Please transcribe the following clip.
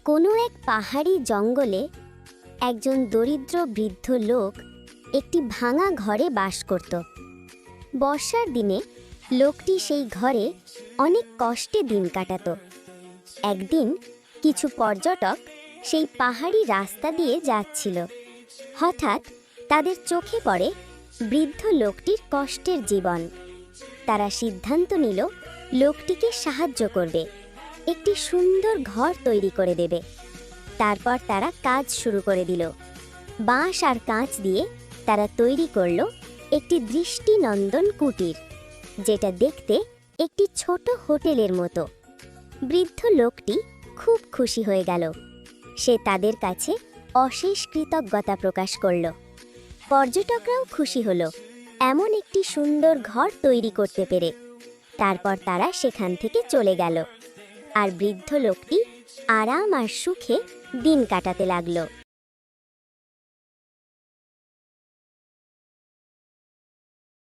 কোনো এক পাহাড়ি জঙ্গলে একজন দরিদ্র বৃদ্ধ লোক একটি ভাঙা ঘরে বাস করত। বর্ষার দিনে লোকটি সেই ঘরে অনেক কষ্টে দিন কাটাত। একদিন কিছু পর্যটক সেই পাহাড়ি রাস্তা দিয়ে যাচ্ছিল। হঠাৎ তাদের চোখে পড়ে বৃদ্ধ লোকটির কষ্টের জীবন। তারা সিদ্ধান্ত নিল লোকটিকে সাহায্য করবে, একটি সুন্দর ঘর তৈরি করে দেবে। তারপর তারা কাজ শুরু করে দিল। বাঁশ আর কাঁচ দিয়ে তারা তৈরি করল একটি দৃষ্টিনন্দন কুটির, যেটা দেখতে একটি ছোট হোটেলের মতো। বৃদ্ধ লোকটি খুব খুশি হয়ে গেল। সে তাদের কাছে অশেষ কৃতজ্ঞতা প্রকাশ করল। পর্যটকরাও খুশি হলো এমন একটি সুন্দর ঘর তৈরি করতে পেরে। তারপর তারা সেখান থেকে চলে গেল, আর বৃদ্ধ লোকটি আরাম আর সুখে দিন কাটাতে লাগলো।